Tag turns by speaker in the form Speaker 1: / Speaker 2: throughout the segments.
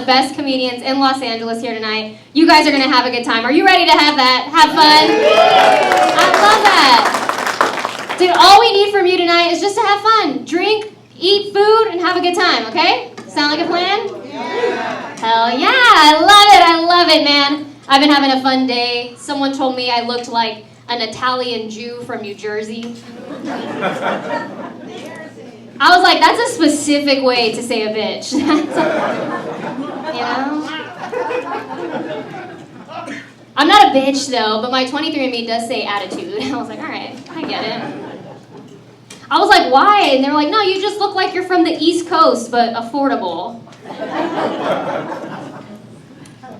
Speaker 1: the best comedians in Los Angeles here tonight. You guys are going to have a good time. Are you ready to have that? Have fun? I love that. Dude, all we need from you tonight is just to have fun. Drink, eat food, and have a good time, okay? Sound like a plan? Yeah. Hell yeah, I love it, man. I've been having a fun day. Someone told me I looked like an Italian Jew from New Jersey. I was like, that's a specific way to say a bitch. You know? I'm not a bitch, though, but my 23andMe does say attitude. I was like, all right, I get it. I was like, why? And they were like, no, you just look like you're from the East Coast, but affordable. I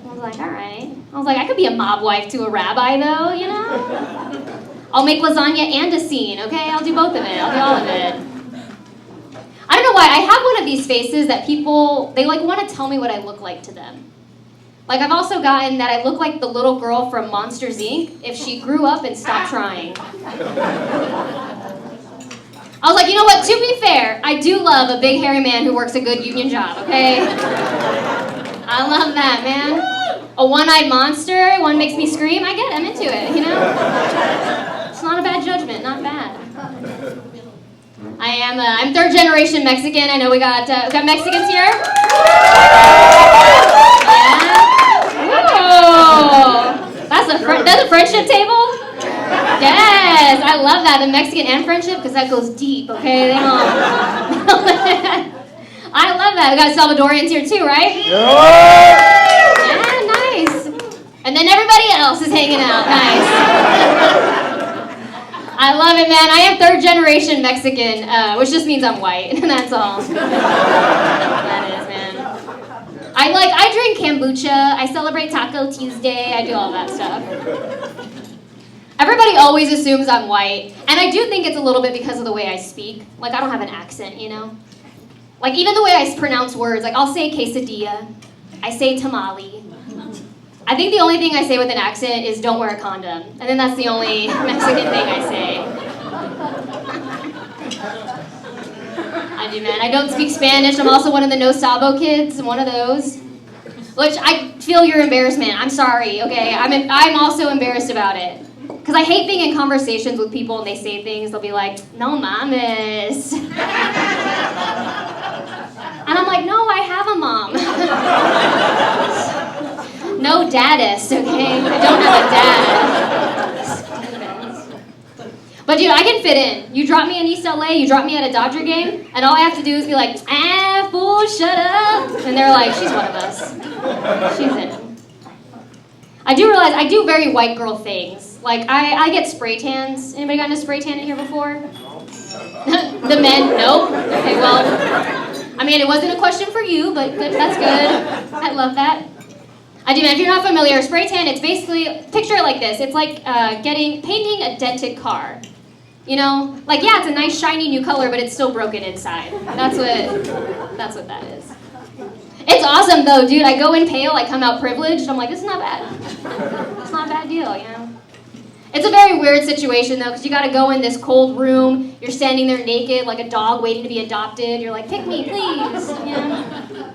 Speaker 1: was like, all right. I was like, I could be a mob wife to a rabbi, though, you know? I'll make lasagna and a scene, okay? I'll do both of it. I'll do all of it. I don't know why. I have one of these faces that people, they like want to tell me what I look like to them. Like, I've also gotten that I look like the little girl from Monsters, Inc. if she grew up and stopped trying. I was like, you know what? To be fair, I do love a big hairy man who works a good union job, okay? I love that, man. A one-eyed monster, one makes me scream. I get it. I'm into it, you know? It's not a bad judgment. Not bad. I'm third generation Mexican. I know we got Mexicans here. Yeah. Whoa. That's a friendship table? Yes, I love that. The Mexican and friendship, because that goes deep, okay? They don't... I love that. We got Salvadorians here too, right? Yeah, nice. And then everybody else is hanging out. Nice. I love it, man. I am third generation Mexican, which just means I'm white. That's all. That is, man. I drink kombucha. I celebrate Taco Tuesday. I do all that stuff. Everybody always assumes I'm white, and I do think it's a little bit because of the way I speak. Like, I don't have an accent, you know? Like, even the way I pronounce words, like, I'll say quesadilla. I say tamale. I think the only thing I say with an accent is don't wear a condom. And then that's the only Mexican thing I say. I do, man. I don't speak Spanish. I'm also one of the no sabo kids. I'm one of those. Which I feel your embarrassment. I'm sorry, okay? I'm also embarrassed about it. Because I hate being in conversations with people and they say things, they'll be like, no mames. And I'm like, no, I have a mom. No daddist, okay? I don't have a dad. But dude, I can fit in. You drop me in East LA, you drop me at a Dodger game, and all I have to do is be like, fool, shut up. And they're like, she's one of us. She's in. I do realize I do very white girl things. Like, I get spray tans. Anybody gotten a spray tan in here before? The men? Nope. Okay, well, I mean, it wasn't a question for you, but good, that's good. I love that. I do, man. If you're not familiar, a spray tan, it's basically, picture it like this. It's like painting a dented car. You know? Like, yeah, it's a nice, shiny new color, but it's still broken inside. That's what that is. It's awesome, though, dude. I go in pale, I come out privileged. I'm like, this is not bad. It's not a bad deal, you know? It's a very weird situation, though, because you got to go in this cold room. You're standing there naked like a dog waiting to be adopted. You're like, pick me, please. You know?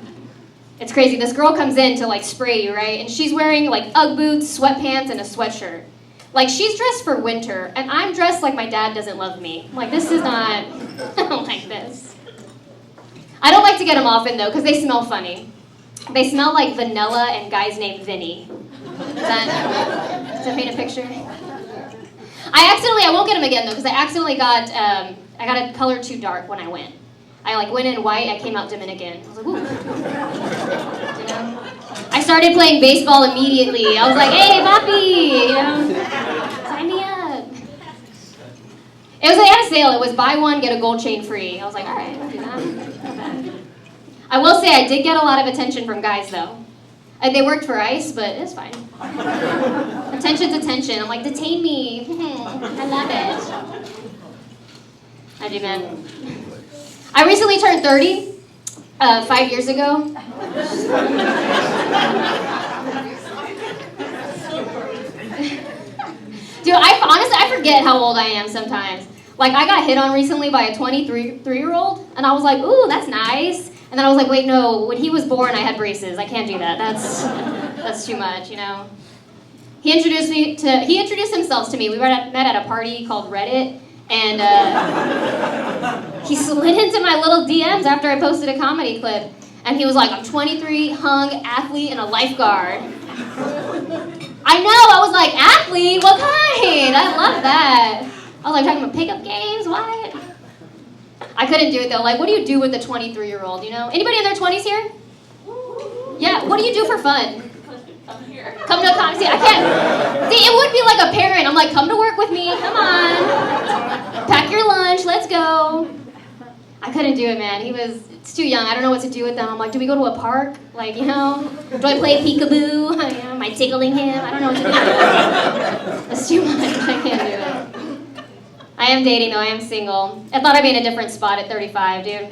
Speaker 1: It's crazy. This girl comes in to, like, spray you, right? And she's wearing, like, Ugg boots, sweatpants, and a sweatshirt. Like, she's dressed for winter, and I'm dressed like my dad doesn't love me. I'm like, this is not... I don't like this. I don't like to get them often, though, because they smell funny. They smell like vanilla and guys named Vinny. Does that paint a picture? I won't get them again, though, because I accidentally got it colored too dark when I went. I, like, went in white, I came out Dominican. I was like, ooh. You know? I started playing baseball immediately. I was like, hey, papi, you know? Sign me up. They had a sale. It was buy one, get a gold chain free. I was like, all right, I'll do that. Not bad. I will say I did get a lot of attention from guys, though. And they worked for ICE, but it's fine. Attention's attention. I'm like, detain me. I love it. I do, man. I recently turned 30, 5 years ago. Dude, I forget how old I am sometimes. Like, I got hit on recently by a 23-year-old, and I was like, ooh, that's nice. And then I was like, wait, no, when he was born, I had braces. I can't do that. That's too much, you know? He introduced himself to me. We met at a party called Reddit, and he slid into my little DMs after I posted a comedy clip. And he was like, I'm 23, hung, athlete, and a lifeguard. I know, I was like, athlete? What kind? I love that. I was like, talking about pickup games, what? I couldn't do it though. Like, what do you do with a 23-year-old, you know? Anybody in their 20s here? Yeah, what do you do for fun?
Speaker 2: Come here.
Speaker 1: Come to a comedy. See, I can't. See, it would be like a parent. I'm like, come to work with me. Come on. Pack your lunch. Let's go. I couldn't do it, man. It's too young. I don't know what to do with them. I'm like, do we go to a park? Like, you know, do I play peekaboo? You know, am I tickling him? I don't know what to do. That's too much. I can't do it. I am dating, though. I am single. I thought I'd be in a different spot at 35, dude.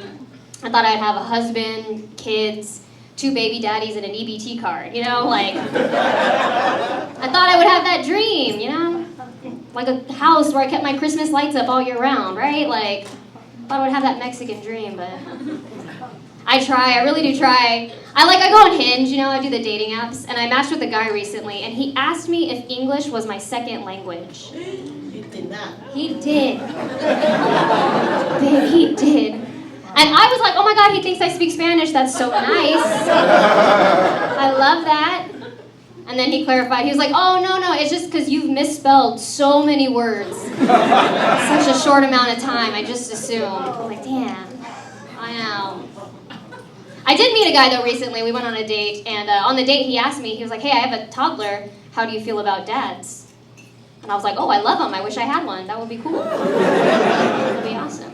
Speaker 1: I thought I'd have a husband, kids, 2 baby daddies, and an EBT card, you know? Like, I thought I would have that dream, you know? Like a house where I kept my Christmas lights up all year round, right? Like, I thought I would have that Mexican dream, but I try. I really do try. I go on Hinge, you know, I do the dating apps, and I matched with a guy recently, and he asked me if English was my second language.
Speaker 2: He did not.
Speaker 1: He did. Babe, he did. And I was like, oh my God, he thinks I speak Spanish. That's so nice. I love that. And then he clarified. He was like, oh, no, it's just because you've misspelled so many words in such a short amount of time. I just assumed. I was like, damn, I know. I did meet a guy, though, recently. We went on a date, and on the date, he asked me, he was like, hey, I have a toddler. How do you feel about dads? And I was like, oh, I love them. I wish I had one. That would be cool. That would be awesome.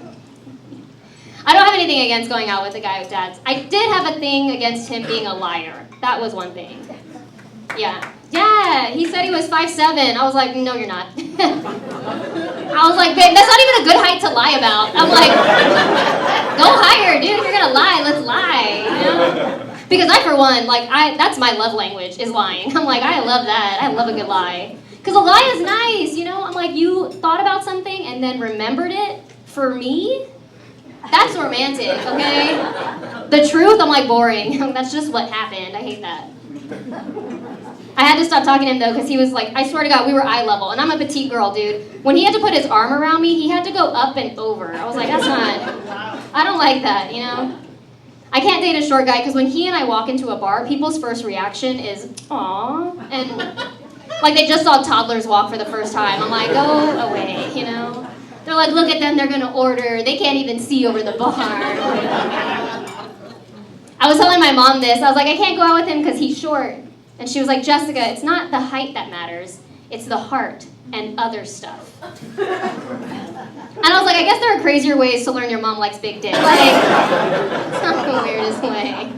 Speaker 1: I don't have anything against going out with a guy with dads. I did have a thing against him being a liar. That was one thing. Yeah, he said he was 5'7". I was like, no, you're not. I was like, babe, that's not even a good height to lie about. I'm like, go higher, dude. If you're gonna lie, let's lie, you know? Because I, for one, that's my love language, is lying. I'm like, I love that. I love a good lie. Because a lie is nice, you know? I'm like, you thought about something and then remembered it for me? That's romantic, okay? The truth, I'm like, boring. That's just what happened. I hate that. I had to stop talking to him, though, because he was like, I swear to God, we were eye level. And I'm a petite girl, dude. When he had to put his arm around me, he had to go up and over. I was like, that's not, I don't like that, you know? I can't date a short guy, because when he and I walk into a bar, people's first reaction is, aw, and like they just saw toddlers walk for the first time. I'm like, go away, you know? They're like, look at them, they're gonna order. They can't even see over the bar. I was telling my mom this. I was like, I can't go out with him because he's short. And she was like, Jessica, it's not the height that matters. It's the heart and other stuff. And I was like, I guess there are crazier ways to learn your mom likes big dick. Like, it's not the weirdest way.